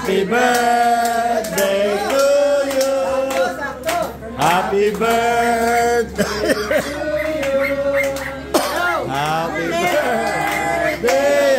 Happy birthday to you. Happy birthday. Happy birthday.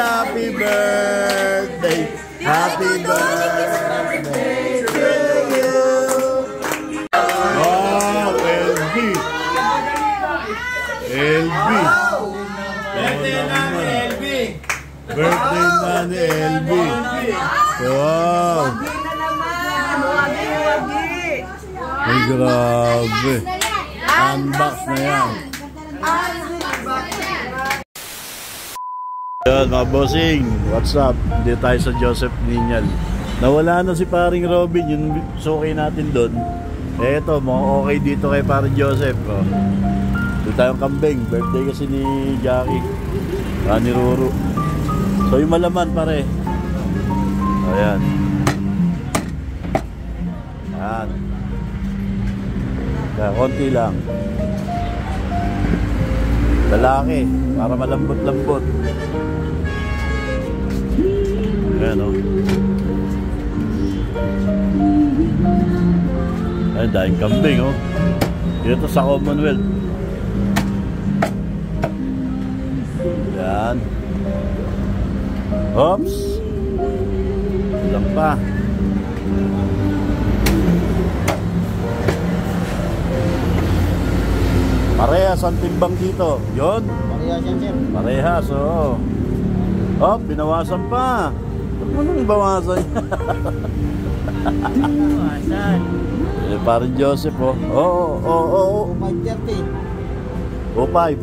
Happy birthday. Happy birthday to you. Wow, LB. LB. Birthday na ni LB. Birthday na ni LB. Wow. Ay, grabe. Unbox na yan. Yan mga bossing, what's up? Hindi tayo sa Joseph Ninyal. Nawala na si paring Robin, yung suki natin doon. Eh ito, mga okay dito kay paring Joseph. Oh. Doon tayong kambing, birthday kasi ni Jackie. Ni Ruru. So yung malaman pare. Ayan. Ayan. Kaya konti lang. Lalaki, para malambot-lambot. Ayan o. Ayan, dahil kambing o. Dito sa Commonwealth. Ayan. Oops. Ilang pa. Parehas ang timbang dito. Yun. Parehas yan, sir. Parehas, oo. Oh, binawasan pa. Ba't mo nang bawasan? Bawasan. Eh, parang Joseph, oh. Oo. 530. 25.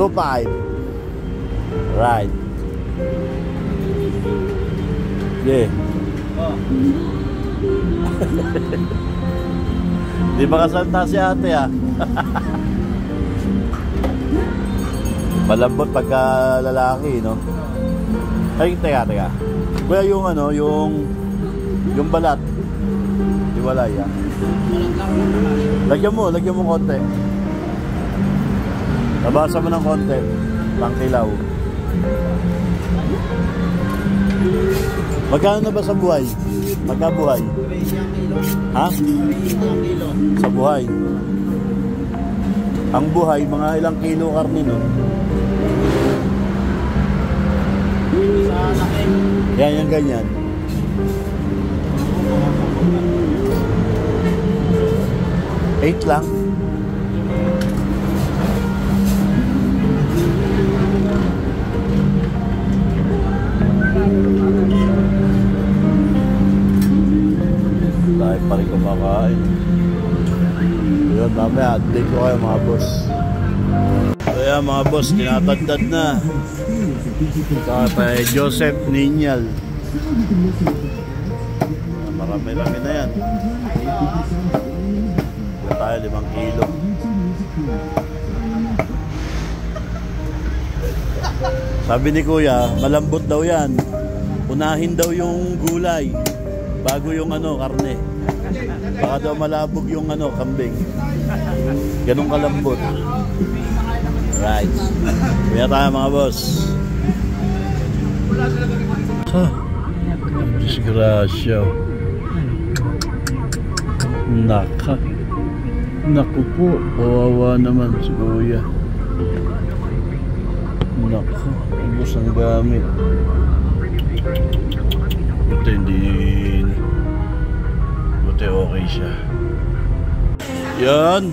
25. Right. Yeah. Oh. Di ba kasalta si ate, ah? Malambot pagka lalaki, no? Ay, teka. Kuya, yung ano, yung balat. Iwalay, ah. Lagyan mo konti. Nabasa mo ng konti. Pangkilaw. Magkano na ba sa buhay? Magkabuhay? Ha? Sa buhay. Ang buhay, mga ilang kilo karne, no? Yan, yung ganyan. $8 lang. Dahil pa rin kumakain. Yun, mamaya, update ko kayo mga boss. Kaya mga boss, tinatagdad na. Kaya Joseph Ninyal. Marami-rami na yan. Kaya tayo 5 kilo. Sabi ni Kuya, malambot daw yan. Unahin daw yung gulay bago yung karne. Baka daw malabog yung kambing. Ganun kalambot. Right. Kaya tayo mga boss. Disgrasya. Naku po, kawawa naman si Kuya. Naku, ubos ang gamit. Buti okay siya. Yan.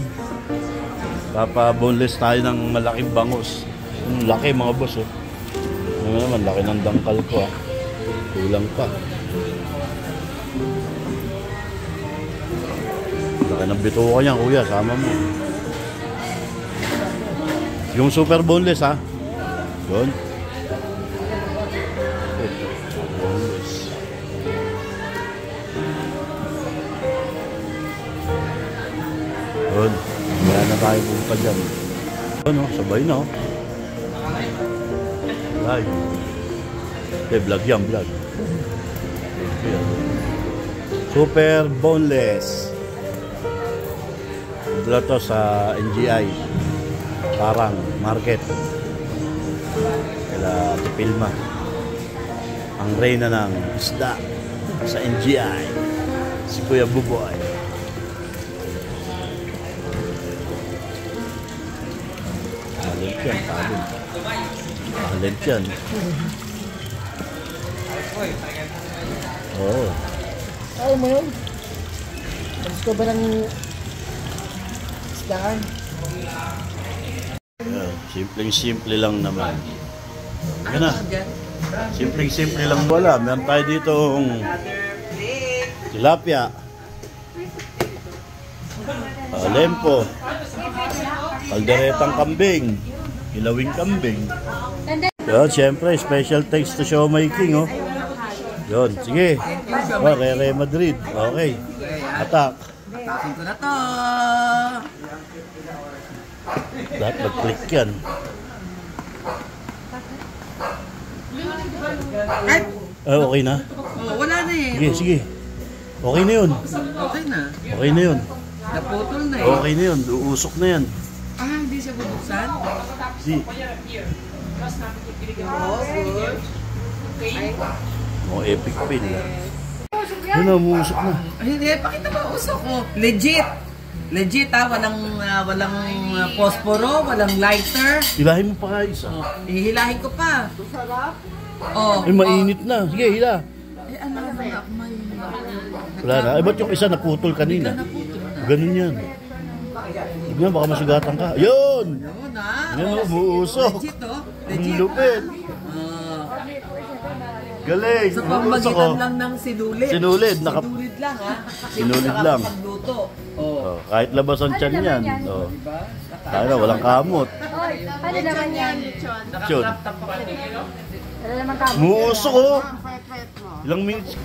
Papa-boneless tayo ng malaking bangus. Laki mga boss, oh. Ano naman, laki ng dangkal ko, ah. Kulang pa. Laki ng bituka niya, Kuya. Sama mo. Yung super boneless, ha. Yun. Boneless. Yun. Kaya na tayo pupunta dyan. Ano, sabay na, oh. Live. Okay, vlog yan, vlog. Super boneless. Dito to sa NGI. Parang market. Kaya Pilma. ang reyna ng isda sa NGI, si Kuya Buboy. Talent yan, talent. Talent yan. Oo. Ayaw mo yun? Alis ko ba ng isdaan? Simpleng-simple lang naman. Yan na. Simpleng-simple lang wala. Meron tayo dito tilapia, lempo, kalderetang kambing, ilawing kambing. Yan, siyempre, special thanks to Siomai King, oh. Yun, sige. Oh, Rere Madrid. Okay. Attack. Atakin ko na to. Lahat mag-click yan. Okay na? Oh, wala na eh. Sige, sige. Okay na yun. Okay na. Okay na yun. Naputol na eh. Okay na yun. Uusok na yan. Ah, hindi siya bubuksan? Si. Oh, epic fail. Yun na, umusok na. Ay, hindi. Pakita mo usok ko. Legit. Legit ha. Walang posporo, walang lighter. Hilahin mo pa nga isa. Oh, hihilahin ko pa. Oh. Ay, mainit na. Sige, hila. Eh, ano na ako mainit. Wala na. Ay, ba't yung isa naputol kanina? Ganun yan. Tignan, baka masugatan ka. Yun! Yun ha. Yan, umuusok. Legit oh. Ang Legit. lupit. Galing. Sa Umuusok, pamagitan oh. lang ng sinulid. Sinulid. Sinulid lang ha. Sinulid lang. Pagluto. Oh. Oh, kahit labas ang tiyan yan. Oh. Kaya walang kamot. Oy, ano naman yan? Yun. Ano naman kamo? Umuusok, oh. Ilang minutes.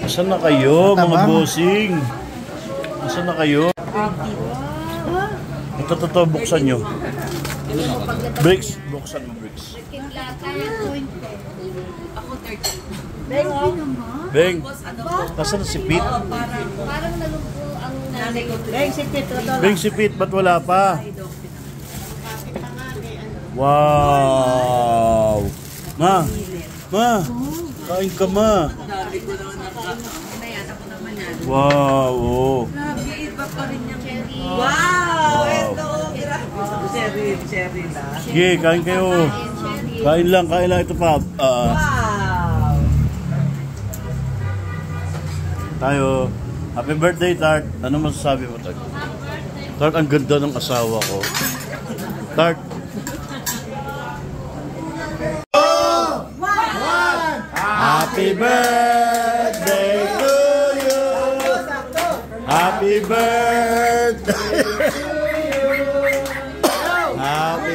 Nasaan na kayo, mga bossing? Nasaan na kayo? Ito, totoo, buksan nyo. Bricks, buksan mo, Bricks. Beng, nasaan na si Pete? Parang nalumpo ang nanay ko. Beng, si Pete, ba't wala pa? Wow! Ma! Kain ka, ma! Wow! Oh. Grabe, iba pa rin yung wow! Ito, grabe. Cherry na. Sige, kain kayo. Kain lang. Ito pa. Wow! Tayo. Happy birthday, Tart. Ano masasabi mo, Tart? Tart, ang ganda ng asawa ko. Tart. Happy birthday to you. Happy birthday. Happy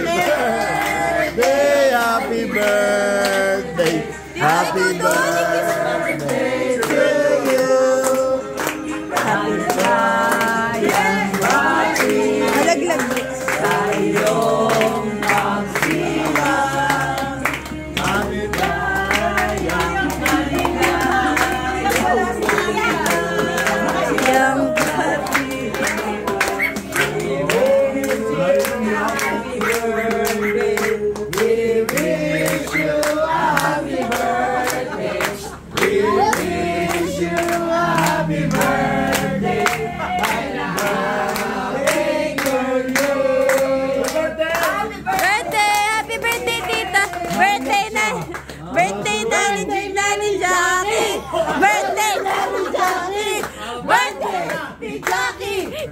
birthday. Happy birthday. Happy birthday to you. Happy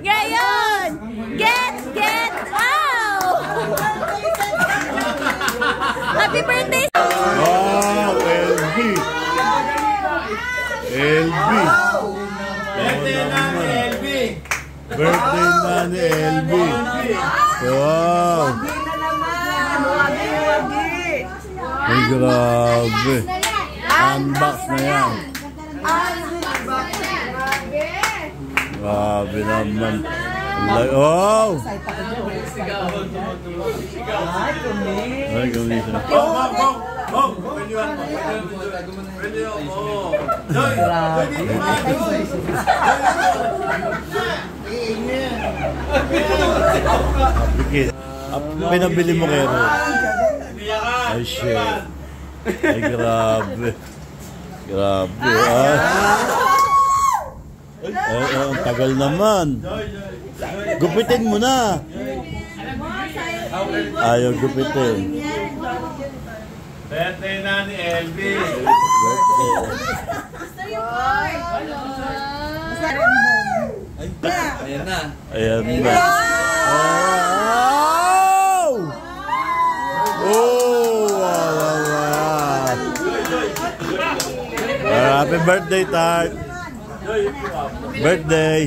Ngayon! Get out! Happy birthday! Wow, LB! LB! Birthday na ni LB! Birthday na ni LB! Wow! Ay, grabe! Unbox na yan! Grabe naman! Oh! Ay, gumising na. Pinabili mo kayo. Ay, shit. Ay, grabe. Grabe, ah. Ay, ang tagal naman. Gupitin mo na. Ayaw gupitin. Birthday na ni Elvin. Ayan na. Ayan na. Oh! Oh! Wow! Happy birthday, Tart! Birthday!